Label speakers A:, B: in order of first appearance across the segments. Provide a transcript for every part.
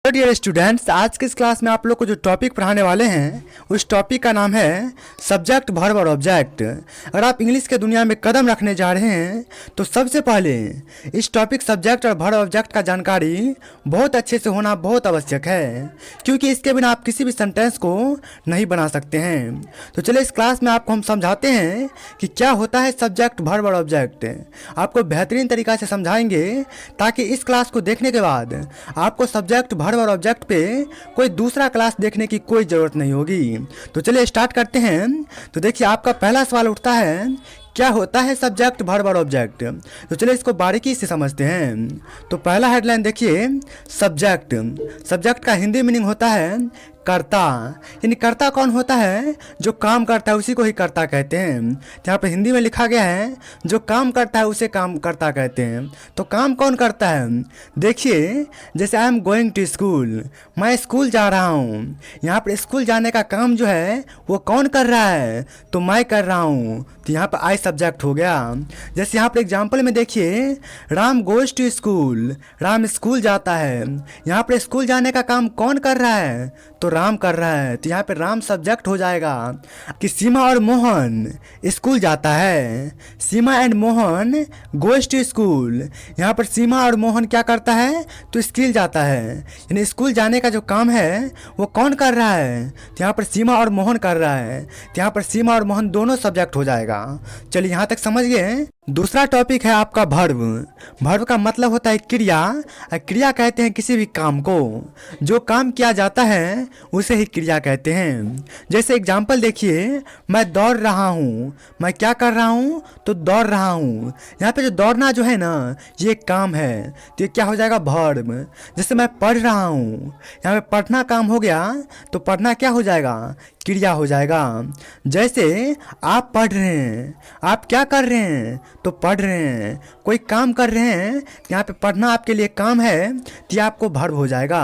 A: तो dear students, आज के इस क्लास में आप लोग को जो टॉपिक पढ़ाने वाले हैं उस टॉपिक का नाम है सब्जेक्ट, वर्ब और ऑब्जेक्ट। अगर आप इंग्लिश के दुनिया में कदम रखने जा रहे हैं तो सबसे पहले इस टॉपिक सब्जेक्ट और वर्ब ऑब्जेक्ट का जानकारी बहुत अच्छे से होना बहुत आवश्यक है, क्योंकि इसके बिना आप किसी भी सेंटेंस को नहीं बना सकते हैं। तो चलिए इस क्लास में आपको हम समझाते हैं कि क्या होता है सब्जेक्ट, वर्ब और ऑब्जेक्ट। आपको बेहतरीन तरीका से समझाएंगे ताकि इस क्लास को देखने के बाद आपको सब्जेक्ट, वर्ब और ऑब्जेक्ट पे कोई दूसरा क्लास देखने की कोई ज़रूरत नहीं होगी। तो चलिए स्टार्ट करते हैं। तो देखिए, आपका पहला सवाल उठता है, क्या होता है सब्जेक्ट, वर्ब और ऑब्जेक्ट। तो चलिए इसको बारीकी से समझते हैं। तो पहला हेडलाइन देखिए, सब्जेक्ट। सब्जेक्ट का हिंदी मीनिंग होता है कर्ता। यानी कर्ता कौन होता है? जो काम करता है उसी को ही कर्ता कहते हैं। यहाँ पे हिंदी में लिखा गया है जो काम करता है उसे काम कर्ता कहते हैं। तो काम कौन करता है? देखिए, जैसे I am going to school, मैं स्कूल जा रहा हूँ। यहाँ पर स्कूल जाने का काम जो है वो कौन कर रहा है? तो मैं कर रहा हूँ। तो यहाँ पर आई सब्जेक्ट हो गया। जैसे यहाँ पर एग्जाम्पल में देखिए, Ram goes to school, Ram school जाता है। यहाँ पर स्कूल जाने का काम कौन कर रहा है? तो राम कर रहा है। तो यहाँ पे राम सब्जेक्ट हो जाएगा। कि सीमा और मोहन स्कूल जाता है, Seema and Mohan goes to school. यहाँ पर सीमा और मोहन क्या करता है? तो स्कूल जाता है। यानी स्कूल जाने का जो काम है वो कौन कर रहा है? तो यहाँ पर सीमा और मोहन कर रहा है। तो यहाँ पर सीमा और मोहन दोनों सब्जेक्ट हो जाएगा। चलिए यहाँ तक समझ गए। दूसरा टॉपिक है आपका वर्ब। वर्ब का मतलब होता है क्रिया। क्रिया कहते हैं किसी भी काम को, जो काम किया जाता है उसे ही क्रिया कहते हैं। जैसे एग्जाम्पल देखिए, मैं दौड़ रहा हूँ। मैं क्या कर रहा हूँ? तो दौड़ रहा हूँ। यहाँ पे जो दौड़ना जो है ना, ये एक काम है। तो ये क्या हो जाएगा? वर्ब। जैसे मैं पढ़ रहा हूँ, यहाँ पे पढ़ना काम हो गया, तो पढ़ना क्या हो जाएगा? क्रिया हो जाएगा। जैसे आप पढ़ रहे हैं, आप क्या कर रहे हैं? तो पढ़ रहे हैं। कोई काम कर रहे हैं, यहाँ पे पढ़ना आपके लिए काम है, तो ये आपको वर्ब हो जाएगा।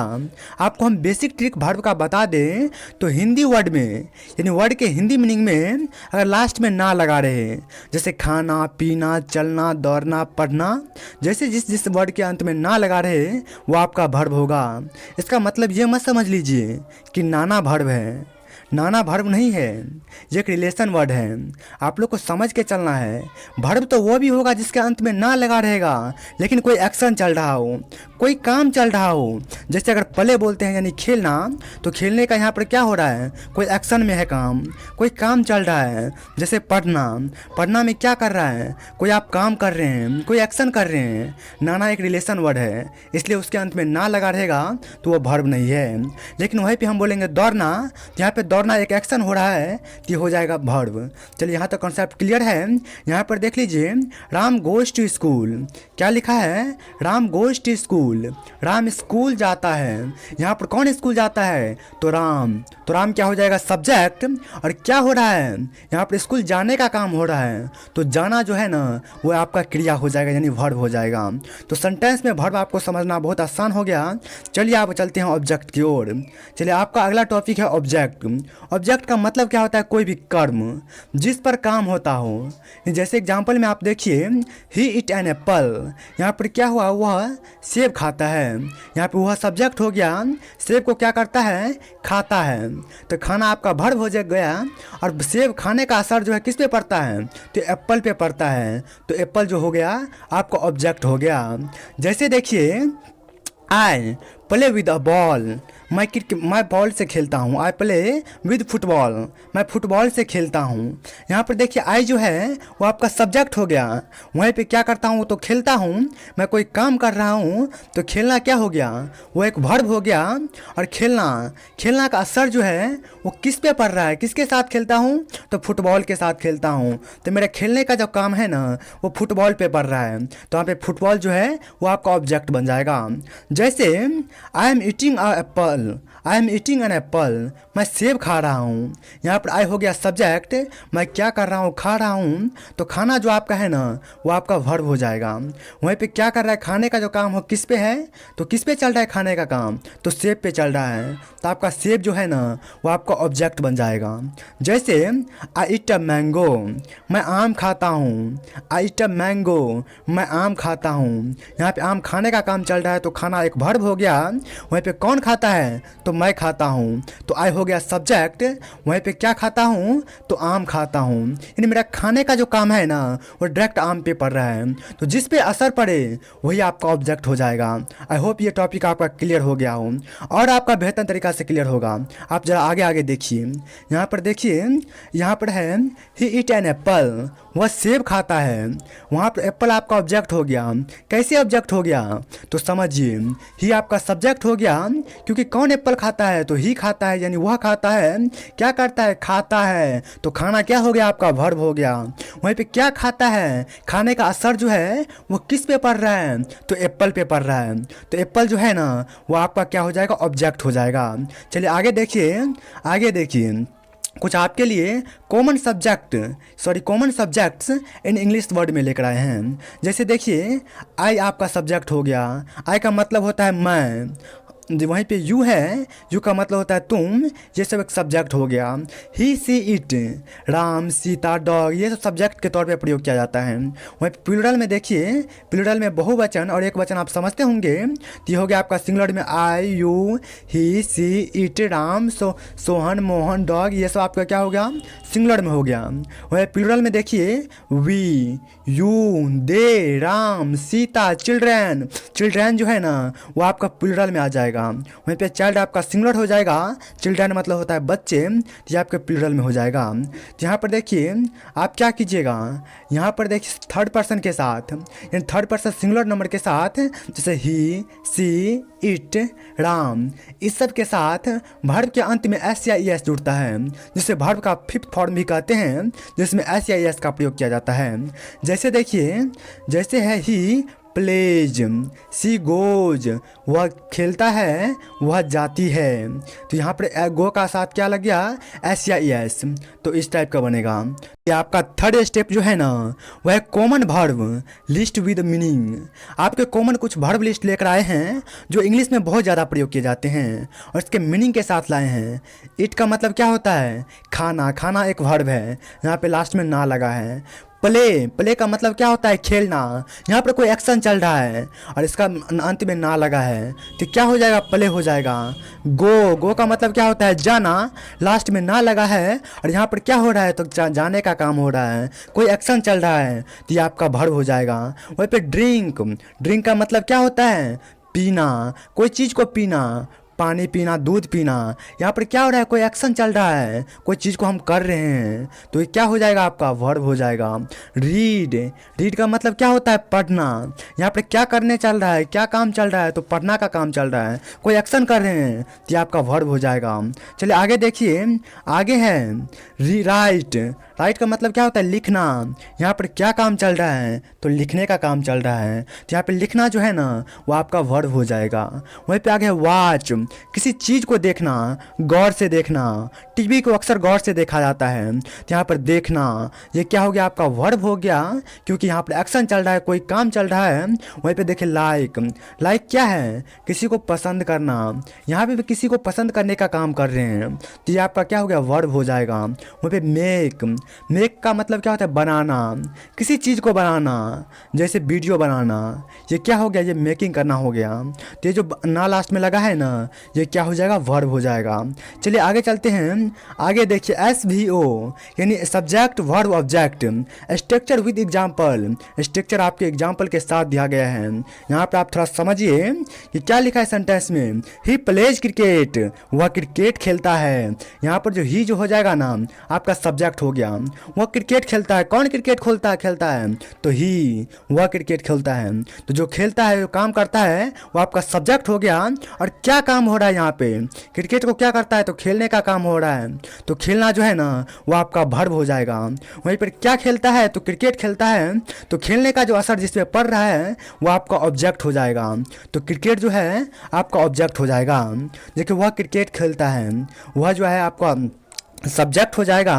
A: आपको हम बेसिक ट्रिक वर्ब का बता दें तो हिंदी वर्ड में, यानी वर्ड के हिंदी मीनिंग में अगर लास्ट में ना लगा रहे, जैसे खाना, पीना, चलना, दौड़ना, पढ़ना, जैसे जिस वर्ड के अंत में ना लगा रहे वो आपका वर्ब होगा। इसका मतलब ये मत समझ लीजिए कि नाना वर्ब है। नाना वर्ब नहीं है, ये एक रिलेशन वर्ड है। आप लोग को समझ के चलना है। वर्ब तो वो भी होगा जिसके अंत में ना लगा रहेगा, लेकिन कोई एक्शन चल रहा हो, कोई काम चल रहा हो। जैसे अगर प्ले बोलते हैं यानी खेलना, तो खेलने का यहाँ पर क्या हो रहा है? कोई एक्शन में है काम, कोई काम चल रहा है। जैसे पढ़ना, पढ़ना में क्या कर रहा है? कोई आप काम कर रहे हैं, कोई एक्शन कर रहे हैं। नाना एक रिलेशन वर्ड है, इसलिए उसके अंत में ना लगा रहेगा तो वो वर्ब नहीं है। लेकिन वहीं पर हम बोलेंगे दौड़ना, यहाँ पर दौड़ना एक एक्शन हो रहा है, तो हो जाएगा वर्ब। चलिए यहाँ तक कॉन्सेप्ट क्लियर है। यहाँ पर देख लीजिए, राम गोज टू स्कूल, क्या लिखा है? Ram goes to school, Ram school जाता है। यहाँ पर कौन स्कूल जाता है? तो राम। तो राम क्या हो जाएगा? सब्जेक्ट। और क्या हो रहा है? यहाँ पर स्कूल जाने का काम हो रहा है, तो जाना जो है ना वो आपका क्रिया हो जाएगा, यानी वर्ब हो जाएगा। तो सेंटेंस में वर्ब आपको समझना बहुत आसान हो गया। चलिए आप चलते हैं ऑब्जेक्ट की ओर। चलिए, आपका अगला टॉपिक है ऑब्जेक्ट। ऑब्जेक्ट का मतलब क्या होता है? कोई भी कर्म जिस पर काम होता हो। जैसे एग्जाम्पल में आप देखिए, ही इट एन एप्पल, यहाँ पर क्या हुआ? वह सेब खाता है। यहाँ पर वह सब्जेक्ट हो गया, सेब को क्या करता है? खाता है। तो खाना आपका वर्ब हो गया। और सेब खाने का असर जो है किस पे पड़ता है? तो एप्पल पे पड़ता है। तो एप्पल जो हो गया आपका ऑब्जेक्ट हो गया। जैसे देखिए, I play with a ball, मैं बॉल से खेलता हूँ। आई प्ले विद फुटबॉल, मैं फुटबॉल से खेलता हूँ। यहाँ पर देखिए, आई जो है वो आपका सब्जेक्ट हो गया। वहीं पे क्या करता हूँ? तो खेलता हूँ। मैं कोई काम कर रहा हूँ, तो खेलना क्या हो गया? वो एक वर्ब हो गया। और खेलना का असर जो है वो किस पे पड़ रहा है? किसके साथ खेलता हूँ? तो फुटबॉल के साथ खेलता हूँ। तो मेरे खेलने का जो काम है ना वो फुटबॉल पे पड़ रहा है, तो यहाँ पे फुटबॉल जो है वो आपका ऑब्जेक्ट बन जाएगा। जैसे I am eating a Apple, I am eating an apple, मैं सेब खा रहा हूँ। यहाँ पर आई हो गया सब्जेक्ट, मैं क्या कर रहा हूँ, खा रहा हूँ। तो खाना जो आपका है ना वो आपका वर्ब हो जाएगा। वहीं पे क्या कर रहा है, खाने का जो काम हो किस पे है, तो किस पे चल रहा है खाने का काम, तो सेब पे चल रहा है। तो आपका सेब जो है ना वो आपका ऑब्जेक्ट बन जाएगा। जैसे आई ईट अ मैंगो, मैं आम खाता हूँ। आई ईट अ मैंगो, मैं आम खाता हूँ। यहाँ पे आम खाने का काम चल रहा है तो खाना एक वर्ब हो गया। वहीं पे कौन खाता है, तो मैं खाता हूँ। तो आई हो गया सब्जेक्ट, वहीं पे क्या खाता हूँ, तो आम खाता हूँ। यानी मेरा खाने का जो काम है ना वो डायरेक्ट आम पे पड़ रहा है, तो जिस पे असर पड़े वही आपका ऑब्जेक्ट हो जाएगा। आई होप ये टॉपिक आपका क्लियर हो गया हो और आपका बेहतर तरीका से क्लियर होगा। आप जरा आगे आगे देखिए, यहाँ पर देखिए, यहाँ पर है ही ईट एन एप्पल, वह सेब खाता है। वहाँ पर एप्पल आपका ऑब्जेक्ट हो गया। कैसे ऑब्जेक्ट हो गया, तो समझिए, ही आपका सब्जेक्ट हो गया, क्योंकि कौन एप्पल खाता है, तो ही खाता है, यानी वह खाता है। क्या करता है, खाता है। तो खाना क्या हो गया, आपका वर्ब हो गया। वहीं पे क्या खाता है, खाने का असर जो है वो किस पे पड़ रहा है, तो एप्पल पे पड़ रहा है। तो एप्पल जो है ना वो आपका क्या हो जाएगा, ऑब्जेक्ट हो जाएगा। चलिए आगे देखिए, आगे देखिए, कुछ आपके लिए common subjects in English word में लेकर आए हैं। जैसे देखिए, आई आपका सब्जेक्ट हो गया। आई का मतलब होता है मैं। वहीं पे यू है, यू का मतलब होता है तुम, ये सब एक सब्जेक्ट हो गया। He see it, Ram Sita dog, ये सब सब्जेक्ट के तौर पे प्रयोग किया जाता है। वहीं प्लूरल में देखिए, प्लूरल में बहुवचन और एक वचन आप समझते होंगे। तो ये हो गया आपका सिंगुलर में I you he see it Ram Sohan Mohan dog, ये सब आपका क्या हो गया, सिंगुलर में हो गया। वहीं प्लूरल में देखिए, we you they Ram Sita children, children जो है ना वो आपका प्लूरल में आ जाएगा। वहीं पे चाइल्ड आपका सिंगुलर हो जाएगा, चिल्ड्रन मतलब होता है बच्चे, तो ये आपके प्लूरल में हो जाएगा। तो यहाँ पर देखिए आप क्या कीजिएगा, यहाँ पर देखिए थर्ड पर्सन के साथ, यानी थर्ड पर्सन सिंगुलर नंबर के साथ, जैसे ही सी इट राम, इस सब के साथ वर्ब के अंत में एस या ई एस जुड़ता है, जिसे वर्ब का फिफ्थ फॉर्म भी कहते हैं, जिसमें एस या ई एस का प्रयोग किया जाता है। जैसे देखिए, जैसे है ही प्लेज, सी गोज, वह खेलता है, वह जाती है। तो यहाँ पर गो का साथ क्या लग गया, एस या ई एस, तो इस टाइप का बनेगा। ये आपका थर्ड स्टेप जो है ना वह common verb list with meaning. आपके कॉमन कुछ वर्ब लिस्ट लेकर आए हैं जो इंग्लिश में बहुत ज़्यादा प्रयोग किए जाते हैं और इसके मीनिंग के साथ लाए हैं। इट का मतलब क्या होता है, खाना, खाना एक वर्ब है, यहाँ पे लास्ट में ना लगा है। प्ले, प्ले का मतलब क्या होता है, खेलना, यहाँ पर कोई एक्शन चल रहा है और इसका अंत में ना लगा है, तो क्या हो जाएगा, प्ले हो जाएगा। गो, गो का मतलब क्या होता है, जाना, लास्ट में ना लगा है और यहाँ पर क्या हो रहा है, तो जाने का काम हो रहा है, कोई एक्शन चल रहा है, तो ये आपका वर्ब हो जाएगा। वहीं पे ड्रिंक, ड्रिंक का मतलब क्या होता है, पीना, कोई चीज़ को पीना, पानी पीना, दूध पीना। यहाँ पर क्या हो रहा है, कोई एक्शन चल रहा है, कोई चीज़ को हम कर रहे हैं, तो ये क्या हो जाएगा, आपका वर्ब हो जाएगा। रीड, रीड का मतलब क्या होता है, पढ़ना, यहाँ पर क्या करने चल रहा है, क्या काम चल रहा है, तो पढ़ना का काम चल रहा है, कोई एक्शन कर रहे हैं, तो ये आपका वर्ब हो जाएगा। चलिए आगे देखिए, आगे है राइट, राइट का मतलब क्या होता है, लिखना, यहाँ पर क्या काम चल रहा है, तो लिखने का काम चल रहा है, तो यहाँ पर लिखना जो है ना वो आपका वर्ब हो जाएगा। वहीं पे आगे है वॉच, किसी चीज़ को देखना, गौर से देखना, टीवी को अक्सर गौर से देखा जाता है, तो यहाँ पर देखना ये क्या हो गया, आपका वर्ब हो गया, क्योंकि यहाँ पर एक्शन चल रहा है, कोई काम चल रहा है। वहीं पे देखिए लाइक, लाइक क्या है, किसी को पसंद करना, यहाँ पे भी किसी को पसंद करने का काम कर रहे हैं, तो ये आपका क्या हो गया, वर्ब हो जाएगा। वहीं पे मेक, मेक का मतलब क्या होता है, बनाना, किसी चीज़ को बनाना, जैसे वीडियो बनाना, ये क्या हो गया, ये मेकिंग करना हो गया। तो ये जो ना लास्ट में लगा है ना ये क्या हो जाएगा, वर्ब हो जाएगा। चलिए आगे चलते हैं, आगे देखिए SVO यानी subject verb object, structure with example, structure आपके एग्जाम्पल के साथ दिया गया है। यहाँ पर आप थोड़ा समझिए कि क्या लिखा है सेंटेंस में, ही प्लेज क्रिकेट, वह क्रिकेट खेलता है। यहाँ पर जो ही जो हो जाएगा ना आपका सब्जेक्ट हो गया, वह क्रिकेट खेलता है। कौन क्रिकेट खेलता है तो ही, वह क्रिकेट खेलता है। तो जो खेलता है, जो काम करता है, वो आपका सब्जेक्ट हो गया। और क्या काम हो रहा है यहाँ पे, क्रिकेट को क्या करता है तो खेलने का काम हो रहा है। तो खेलना जो है ना वो आपका वर्ब हो जाएगा। वहीं पर क्या खेलता है तो क्रिकेट खेलता है, तो खेलने का जो असर जिस पे पड़ रहा है वो आपका ऑब्जेक्ट हो जाएगा। तो क्रिकेट जो है आपका ऑब्जेक्ट हो जाएगा। देखिए वह क्रिकेट खेलता है, वह जो है आपका सब्जेक्ट हो जाएगा।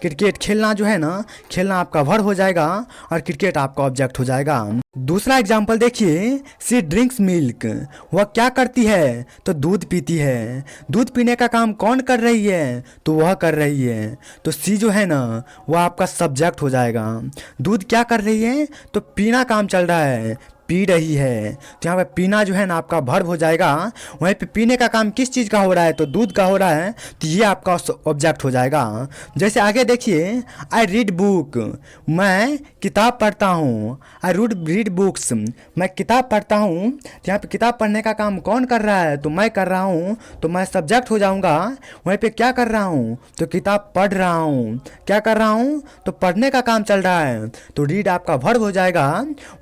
A: क्रिकेट खेलना जो है ना, खेलना आपका वर्ब हो जाएगा और क्रिकेट आपका ऑब्जेक्ट हो जाएगा। दूसरा एग्जाम्पल देखिए, सी ड्रिंक्स मिल्क, वह क्या करती है तो दूध पीती है। दूध पीने का काम कौन कर रही है तो वह कर रही है। तो सी जो है ना वह आपका सब्जेक्ट हो जाएगा। दूध क्या कर रही है तो पीना काम चल रहा है, पी रही है। तो यहाँ पे पीना जो है ना आपका वर्ब हो जाएगा। वहीं पे पीने का काम किस चीज़ का हो रहा है तो दूध का हो रहा है, तो ये आपका ऑब्जेक्ट हो जाएगा। जैसे आगे देखिए, आई रीड बुक, मैं किताब पढ़ता हूँ। आई रीड बुक्स, मैं किताब पढ़ता हूँ। तो यहाँ पे किताब पढ़ने का काम कौन कर रहा है तो मैं कर रहा हूँ, तो मैं सब्जेक्ट हो जाऊँगा। वहीं पे क्या कर रहा हूँ तो किताब पढ़ रहा हूँ। क्या कर रहा हूँ तो पढ़ने का काम चल रहा है, तो रीड आपका वर्ब हो जाएगा।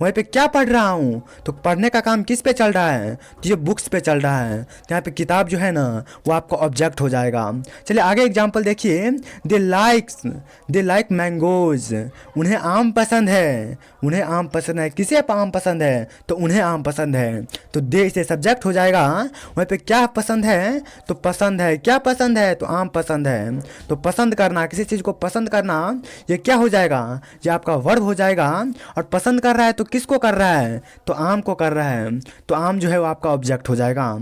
A: वहीं पे क्या पढ़ रहा हूँ तो पढ़ने का काम किस पे चल रहा है तो ये बुक्स पे चल रहा है। तो यहाँ पे किताब जो है ना वो आपका ऑब्जेक्ट हो जाएगा। चलिए आगे एग्जांपल देखिए, दे लाइक मैंगोज, उन्हें आम पसंद है। उन्हें आम पसंद है, किसे आम पसंद है तो उन्हें आम पसंद है। तो दे से सब्जेक्ट हो जाएगा। वहीं पे क्या पसंद है तो पसंद है, क्या पसंद है तो आम पसंद है। तो पसंद करना, किसी चीज़ को पसंद करना, ये क्या हो जाएगा, ये आपका वर्ब हो जाएगा। और पसंद कर रहा है तो किसको कर रहा है तो आम को कर रहा है। तो आम जो है वो आपका ऑब्जेक्ट हो जाएगा।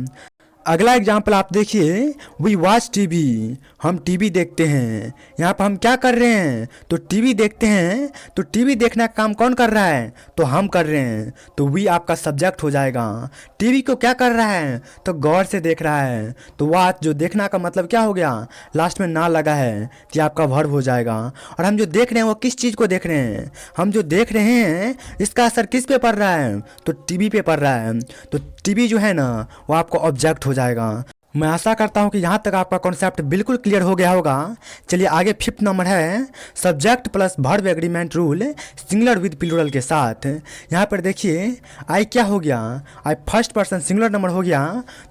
A: अगला एग्जाम्पल आप देखिए, वी वॉच टीवी, हम टीवी देखते हैं। यहाँ पर हम क्या कर रहे हैं तो टीवी देखते हैं। तो टीवी देखने का काम कौन कर रहा है तो हम कर रहे हैं। तो वी आपका सब्जेक्ट हो जाएगा। टीवी को क्या कर रहा है तो गौर से देख रहा है। तो वॉच जो देखना का मतलब क्या हो गया, लास्ट में ना लगा है, तो आपका वर्ब हो जाएगा। और हम जो देख रहे हैं वो किस चीज़ को देख रहे हैं, हम जो देख रहे हैं इसका असर किस पे पड़ रहा है तो टीवी पे पड़ रहा है। तो टीवी जो है ना वो आपको ऑब्जेक्ट हो जाएगा। मैं आशा करता हूँ कि यहाँ तक आपका कॉन्सेप्ट बिल्कुल क्लियर हो गया होगा। चलिए आगे फिफ्थ नंबर है subject plus verb agreement rule singular with plural के साथ। यहाँ पर देखिए आई क्या हो गया, I first person singular number हो गया,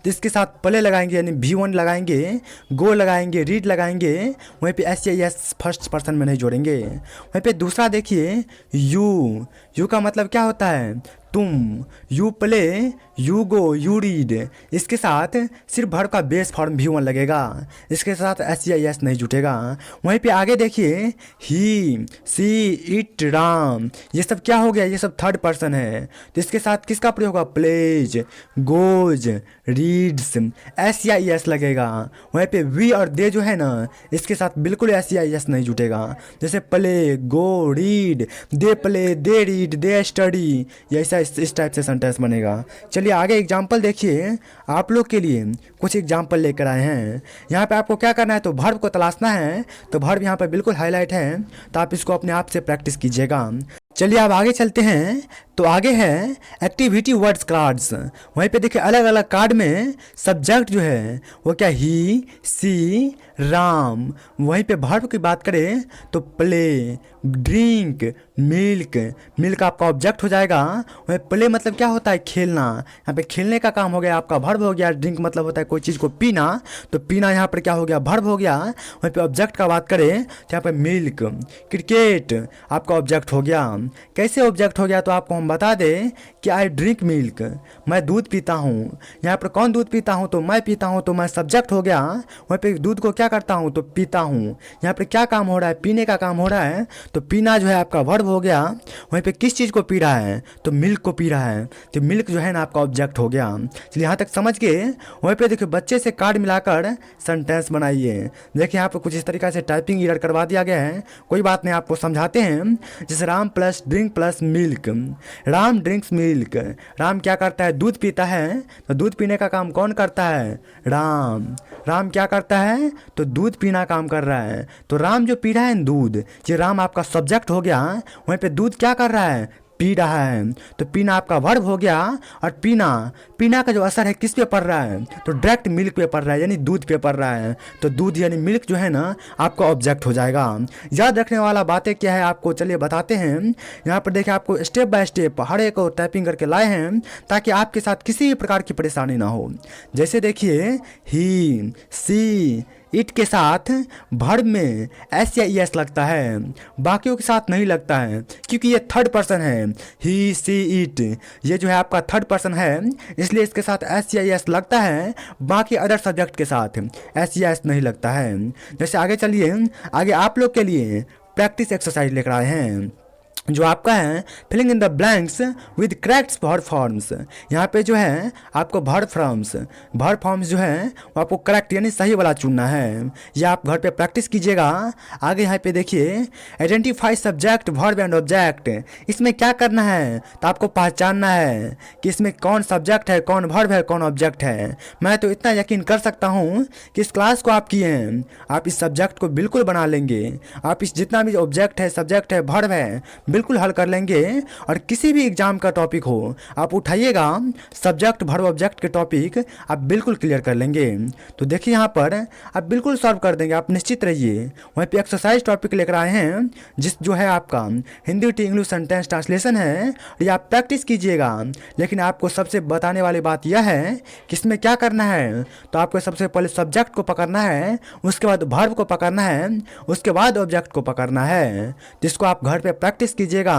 A: तो इसके साथ प्ले लगाएंगे यानी V1 लगाएंगे, गो लगाएंगे, रीड लगाएंगे। वहीं पे SES फर्स्ट पर्सन में नहीं जोड़ेंगे। वहीं पे दूसरा देखिए यू का मतलब क्या होता है तुम, you play, you go, you read. इसके साथ सिर्फ वर्ब का बेस फॉर्म V1 लगेगा, इसके साथ SES नहीं जुटेगा। वहीं पे आगे देखिए ही, सी, इट, राम, ये सब क्या हो गया, ये सब थर्ड पर्सन है। तो इसके साथ किसका प्रयोग होगा प्लेज, गोज, रीड्स, SES लगेगा। वहीं पे वी और दे जो है ना इसके साथ बिल्कुल SES नहीं जुटेगा। जैसे play, go, read, they play, they read, they study, ये ऐसा इस टाइप से सेंटेंस बनेगा। चलिए आगे एग्जाम्पल देखिए, आप लोग के लिए कुछ एग्जाम्पल लेकर आए हैं। यहाँ पे आपको क्या करना है तो वर्ब को तलाशना है। तो वर्ब यहाँ पर बिल्कुल हाईलाइट है, तो आप इसको अपने आप से प्रैक्टिस कीजिएगा। चलिए अब आगे चलते हैं। तो आगे है एक्टिविटी वर्ड्स कार्ड्स। वहीं पे देखिए अलग अलग कार्ड में सब्जेक्ट जो है वो क्या ही, सी, राम। वहीं पे वर्ब की बात करें तो प्ले, ड्रिंक, मिल्क आपका ऑब्जेक्ट हो जाएगा। वहीं प्ले मतलब क्या होता है खेलना, यहाँ पे खेलने का काम हो गया आपका वर्ब हो गया। ड्रिंक मतलब होता है कोई चीज़ को पीना, तो पीना यहाँ पर क्या हो गया वर्ब हो गया। वहीं पे ऑब्जेक्ट का बात करें तो यहाँ पे मिल्क। क्रिकेट आपका ऑब्जेक्ट हो गया। कैसे ऑब्जेक्ट हो गया तो आपको हम बता दें कि आई ड्रिंक मिल्क, मैं दूध पीता हूँ। यहाँ पर कौन दूध पीता हूँ तो मैं पीता हूँ, तो मैं सब्जेक्ट हो गया। वहीं पे दूध को क्या करता हूँ तो पीता हूँ। यहाँ पर क्या काम हो रहा है पीने का काम हो रहा है, तो पीना जो है आपका वर्ब हो गया। वहीं पे किस चीज़ को पी रहा है तो मिल्क को पी रहा है, तो मिल्क जो है ना आपका ऑब्जेक्ट हो गया। चलिए यहाँ तक समझ के वहीं पे देखिए बच्चे से कार्ड मिलाकर सेंटेंस बनाइए। देखिए यहाँ पर कुछ इस तरीक़ा से टाइपिंग एरर करवा दिया गया है, कोई बात नहीं आपको समझाते हैं। जैसे Ram plus drink plus milk, Ram drinks milk. Ram क्या करता है दूध पीता है, तो दूध पीने का काम कौन करता है राम। राम क्या करता है तो दूध पीना काम कर रहा है, तो राम जो पी रहा है दूध, ये राम आपका सब्जेक्ट हो गया। वहीं पे दूध क्या कर रहा है पी रहा है, तो पीना आपका वर्ब हो गया। और पीना, पीना का जो असर है किस पे पड़ रहा है, तो डायरेक्ट मिल्क पे पड़ रहा है, यानी दूध पे पड़ रहा है। तो दूध यानी मिल्क जो है ना आपका ऑब्जेक्ट हो जाएगा। याद रखने वाला बातें क्या है आपको चलिए बताते हैं। यहाँ पर देखिए आपको स्टेप बाय स्टेप हर एक को टाइपिंग करके लाए हैं ताकि आपके साथ किसी भी प्रकार की परेशानी ना हो। जैसे देखिए ही, सी, इट के साथ वर्ब में एस या ई एस लगता है, बाकियों के साथ नहीं लगता है क्योंकि ये थर्ड पर्सन है। ही, सी, इट ये जो है आपका थर्ड पर्सन है, इसलिए इसके साथ एस या ई एस लगता है, बाकी अदर सब्जेक्ट के साथ एस या एस नहीं लगता है। जैसे आगे चलिए, आगे आप लोग के लिए प्रैक्टिस एक्सरसाइज लेकर आए हैं जो आपका है filling in the blanks with correct verb forms. यहाँ पे जो है आपको वर्ब फॉर्म्स जो है वो आपको करेक्ट यानी सही वाला चुनना है। ये आप घर पे प्रैक्टिस कीजिएगा। आगे यहाँ पे देखिए identify subject verb and object. इसमें क्या करना है, तो आपको पहचानना है कि इसमें कौन सब्जेक्ट है, कौन वर्ब है, कौन ऑब्जेक्ट है। मैं तो इतना यकीन कर सकता हूँ कि इस क्लास को आप किए हैं, आप इस सब्जेक्ट को बिल्कुल बना लेंगे। आप इस जितना भी ऑब्जेक्ट है, सब्जेक्ट है, वर्ब है, बिल्कुल हल कर लेंगे। और किसी भी एग्जाम का टॉपिक हो आप उठाइएगा, सब्जेक्ट वर्ब ऑब्जेक्ट के टॉपिक आप बिल्कुल क्लियर कर लेंगे। तो देखिए यहाँ पर आप बिल्कुल सॉल्व कर देंगे, आप निश्चित रहिए। वहीं पे एक्सरसाइज टॉपिक लेकर आए हैं जिस जो है आपका Hindi to English sentence translation है, ये आप प्रैक्टिस कीजिएगा। लेकिन आपको सबसे बताने वाली बात यह है कि इसमें क्या करना है, तो आपको सबसे पहले सब्जेक्ट को पकड़ना है, उसके बाद वर्ब को पकड़ना है, उसके बाद ऑब्जेक्ट को पकड़ना है। जिसको आप घर पे प्रैक्टिस कीजिएगा,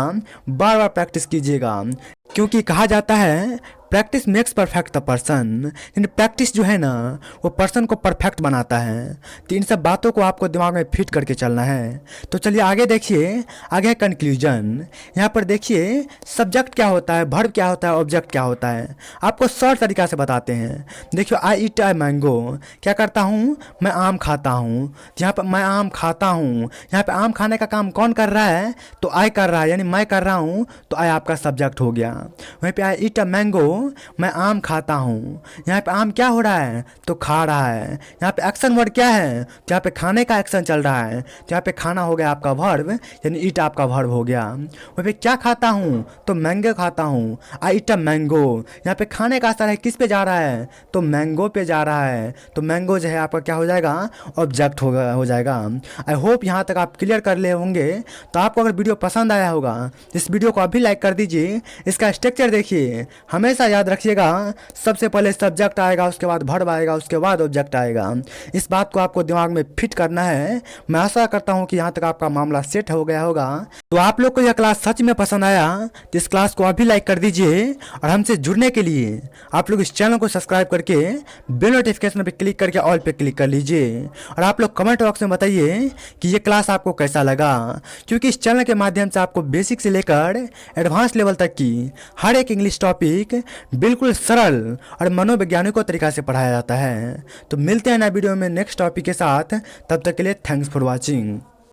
A: बार बार प्रैक्टिस कीजिएगा, क्योंकि कहा जाता है practice makes perfect the person, यानी प्रैक्टिस जो है ना वो पर्सन को परफेक्ट बनाता है। तो इन सब बातों को आपको दिमाग में फिट करके चलना है। तो चलिए आगे देखिए, आगे है कंक्लूजन। यहाँ पर देखिए सब्जेक्ट क्या होता है, वर्ब क्या होता है, ऑब्जेक्ट क्या होता है, आपको शॉर्ट तरीका से बताते हैं। देखिए आई ईट अ मैंगो, क्या करता हूँ, मैं आम खाता हूँ। यहाँ पर मैं आम खाता हूँ, यहाँ पर आम खाने का काम कौन कर रहा है, तो आई कर रहा है, यानी मैं कर रहा हूँ, तो आई आपका सब्जेक्ट हो गया। वहीं पे आई ईट अ मैंगो, मैं आम खाता हूँ। यहाँ पे आम क्या हो रहा है, तो खा रहा है। यहाँ पे एक्शन वर्ड क्या है, तो यहाँ पे खाने का एक्शन चल रहा है, तो यहाँ पे खाना हो गया आपका वर्ब, यानी ईट आपका वर्ब हो गया। वहीं पे क्या खाता हूँ, तो मैंगो खाता हूँ। आई ईट अ मैंगो, यहाँ पे खाने का असर है किस पे जा रहा है, तो मैंगो पे जा रहा है। तो मैंगो जो है आपका क्या हो जाएगा, ऑब्जेक्ट हो जाएगा। आई होप यहाँ तक आप क्लियर कर ले होंगे। तो आपको अगर वीडियो पसंद आया होगा इस वीडियो को अभी लाइक कर दीजिए। इसका स्ट्रक्चर देखिए, हमेशा याद रखिएगा, सबसे पहले सब्जेक्ट आएगा, उसके बाद वर्ब आएगा, उसके बाद ऑब्जेक्ट आएगा। इस बात को आपको दिमाग में फिट करना है। मैं आशा करता हूं कि यहाँ तक आपका मामला सेट हो गया होगा। तो आप लोग को यह क्लास सच में पसंद आया तो इस क्लास को अभी लाइक कर दीजिए। और हमसे जुड़ने के लिए आप लोग इस चैनल को सब्सक्राइब करके बेल नोटिफिकेशन पर क्लिक करके ऑल पे क्लिक कर लीजिए। और आप लोग कमेंट बॉक्स में बताइए कि ये क्लास आपको कैसा लगा, क्योंकि इस चैनल के माध्यम से आपको बेसिक से लेकर एडवांस लेवल तक की हर एक इंग्लिश टॉपिक बिल्कुल सरल और मनोवैज्ञानिकों तरीका से पढ़ाया जाता है। तो मिलते हैं नए वीडियो में नेक्स्ट टॉपिक के साथ, तब तक के लिए थैंक्स फॉर वॉचिंग।